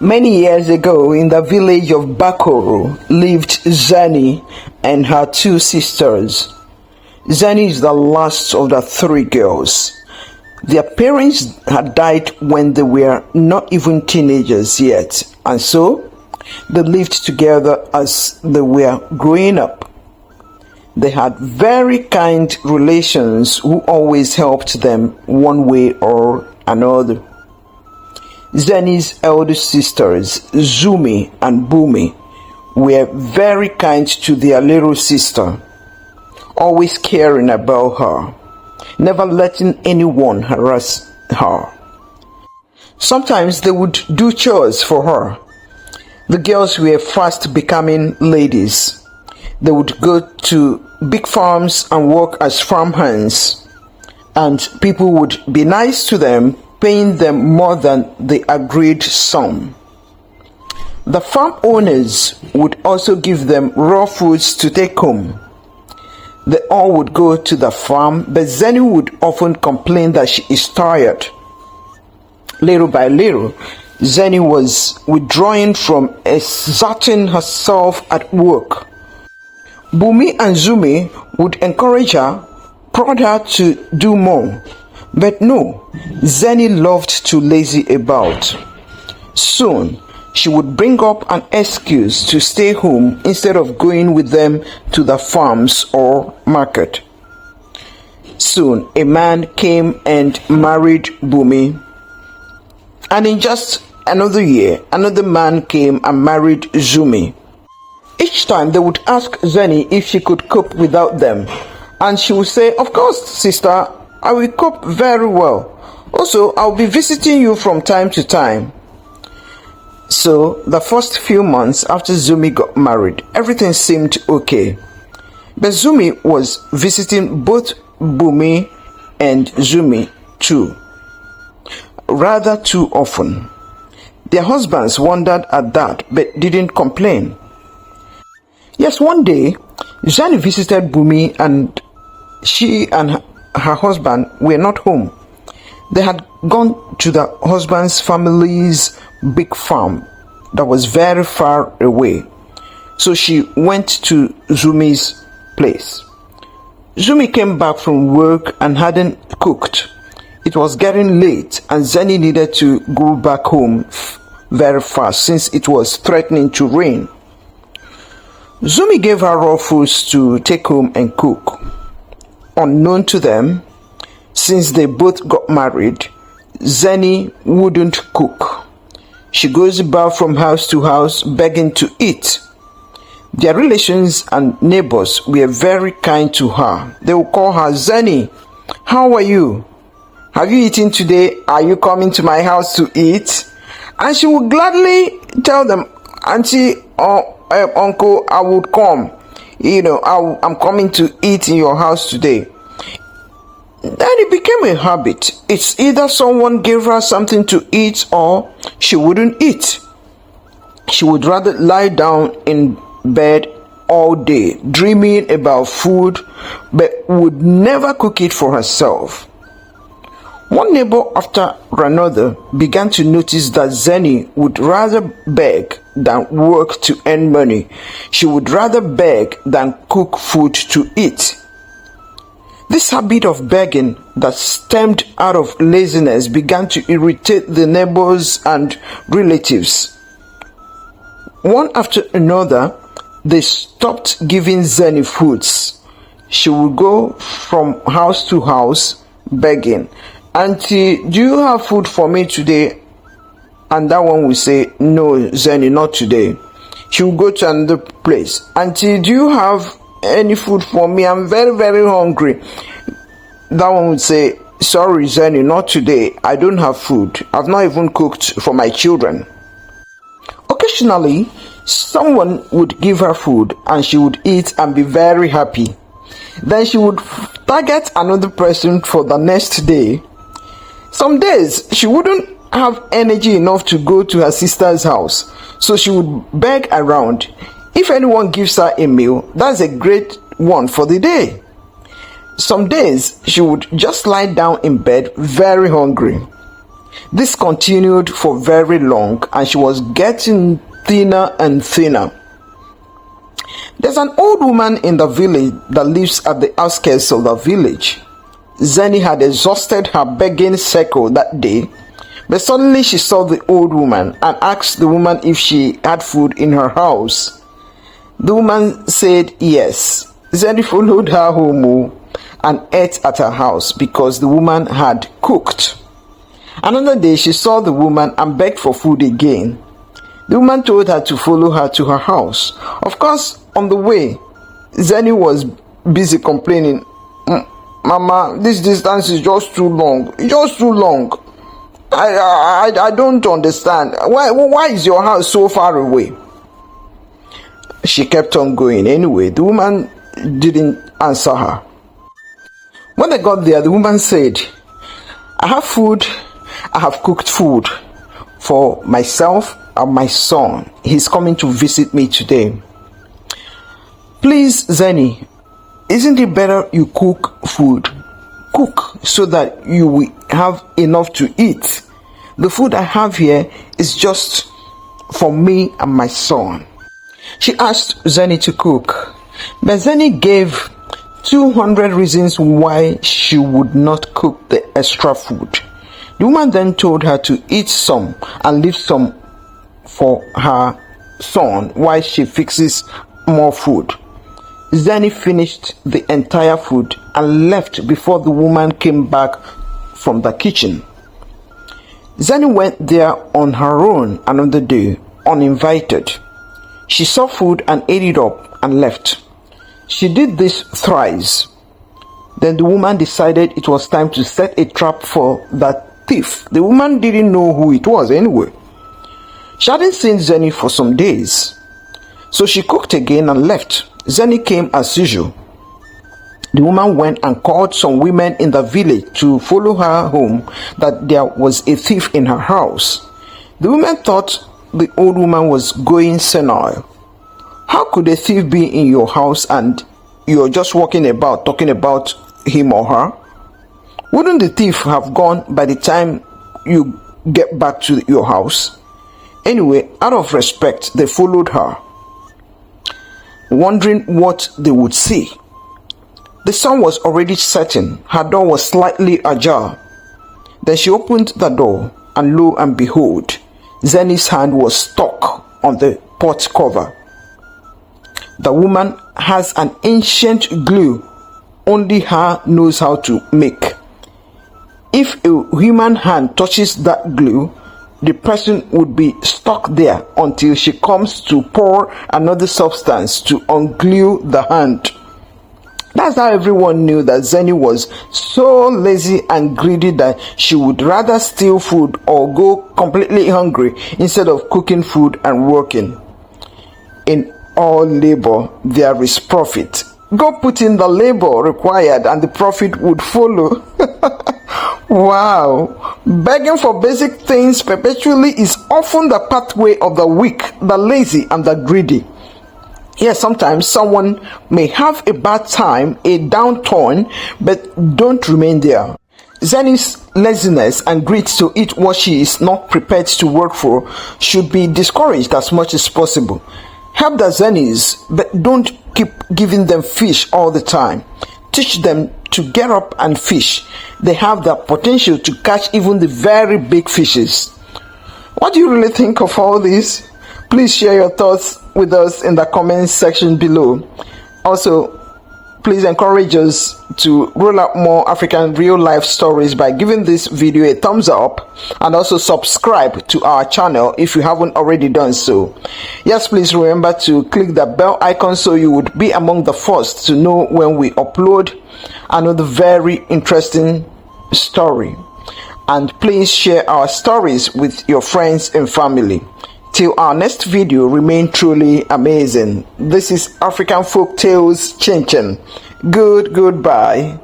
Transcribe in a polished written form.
Many years ago, in the village of Bakoro, lived Zenny and her two sisters. Zenny is the last of the three girls. Their parents had died when they were not even teenagers yet, and so they lived together as they were growing up. They had very kind relations who always helped them one way or another. Zenny's elder sisters, Zumi and Bumi, were very kind to their little sister, always caring about her, never letting anyone harass her. Sometimes they would do chores for her. The girls were fast becoming ladies. They would go to big farms and work as farm hands, and people would be nice to them, paying them more than the agreed sum. The farm owners would also give them raw foods to take home. They all would go to the farm, but Zenny would often complain that she is tired. Little by little, Zenny was withdrawing from exerting herself at work. Bumi and Zumi would encourage her, prod her to do more. But no, Zenny loved to lazy about. Soon, she would bring up an excuse to stay home instead of going with them to the farms or market. Soon, a man came and married Bumi. And in just another year, another man came and married Zumi. Each time they would ask Zenny if she could cope without them. And she would say, "Of course, sister, I will cope very well. Also, I'll be visiting you from time to time." So, the first few months after Zumi got married, everything seemed okay. But Zumi was visiting both Bumi and Zumi too, rather too often. Their husbands wondered at that, but didn't complain. Yes, one day, Zenny visited Bumi and she and her husband were not home. They had gone to the husband's family's big farm that was very far away. So she went to Zumi's place. Zumi came back from work and hadn't cooked. It was getting late and Zenny needed to go back home very fast since it was threatening to rain. Zumi gave her raw foods to take home and cook. Unknown to them, since they both got married, Zenny wouldn't cook. She goes about from house to house begging to eat. Their relations and neighbors were very kind to her. They would call her, "Zenny, how are you? Have you eaten today? Are you coming to my house to eat?" And she would gladly tell them, "Auntie or uncle, I would come. I'm coming to eat in your house today." Then it became a habit. It's either someone gave her something to eat or she wouldn't eat. She would rather lie down in bed all day, dreaming about food, but would never cook it for herself. One neighbor after another began to notice that Zenny would rather beg than work to earn money. She would rather beg than cook food to eat. This habit of begging that stemmed out of laziness began to irritate the neighbors and relatives. One after another, they stopped giving Zenny foods. She would go from house to house begging, "Auntie, do you have food for me today?" And that one would say, "No, Zenny, not today." She would go to another place. "Auntie, do you have any food for me? I'm very, very hungry." That one would say, "Sorry, Zenny, not today. I don't have food. I've not even cooked for my children." Occasionally, someone would give her food and she would eat and be very happy. Then she would target another person for the next day. Some days, she wouldn't have energy enough to go to her sister's house, so she would beg around. If anyone gives her a meal, that's a great one for the day. Some days, she would just lie down in bed very hungry. This continued for very long, and she was getting thinner and thinner. There's an old woman in the village that lives at the outskirts of the village. Zenny had exhausted her begging circle that day, but suddenly she saw the old woman and asked the woman if she had food in her house. The woman said yes. Zenny followed her home and ate at her house because the woman had cooked. Another day she saw the woman and begged for food again. The woman told her to follow her to her house. Of course, on the way, Zenny was busy complaining, "Mama, this distance is just too long. Just too long. I don't understand. Why is your house so far away?" She kept on going. Anyway, the woman didn't answer her. When they got there, the woman said, "I have food. I have cooked food for myself and my son. He's coming to visit me today. Please, Zenny, isn't it better you cook food? Cook so that you will have enough to eat. The food I have here is just for me and my son." She asked Zenny to cook, but Zenny gave 200 reasons why she would not cook the extra food. The woman then told her to eat some and leave some for her son while she fixes more food. Zenny finished the entire food and left before the woman came back from the kitchen. Zenny went there on her own another day, uninvited. She saw food and ate it up and left. She did this thrice. Then the woman decided it was time to set a trap for that thief. The woman didn't know who it was anyway. She hadn't seen Zenny for some days, so she cooked again and left. Zenny came as usual. The woman went and called some women in the village to follow her home that there was a thief in her house. The women thought the old woman was going senile. How could a thief be in your house and you're just walking about talking about him or her? Wouldn't the thief have gone by the time you get back to your house? Anyway, out of respect, they followed her, wondering what they would see. The sun was already setting. Her door was slightly ajar. Then she opened the door, and lo and behold, Zenny's hand was stuck on the pot cover. The woman has an ancient glue only her knows how to make. If a human hand touches that glue, the person would be stuck there until she comes to pour another substance to unglue the hand. That's how everyone knew that Zenny was so lazy and greedy that she would rather steal food or go completely hungry instead of cooking food and working. In all labor, there is profit. Go put in the labor required and the profit would follow. Wow. Begging for basic things perpetually is often the pathway of the weak, the lazy, and the greedy. Yes, sometimes someone may have a bad time, a downturn, but don't remain there. Zenny's laziness and greed to eat what she is not prepared to work for should be discouraged as much as possible. Help the Zenny's, but don't keep giving them fish all the time. Teach them to get up and fish. They have the potential to catch even the very big fishes. What do you really think of all this? Please share your thoughts with us in the comments section below. Also, please encourage us to roll out more African real life stories by giving this video a thumbs up, and also subscribe to our channel if you haven't already done so. Yes, please remember to click the bell icon so you would be among the first to know when we upload another very interesting story. And please share our stories with your friends and family. Till our next video, remain truly amazing. This is African Folk Tales ChinChin. Goodbye.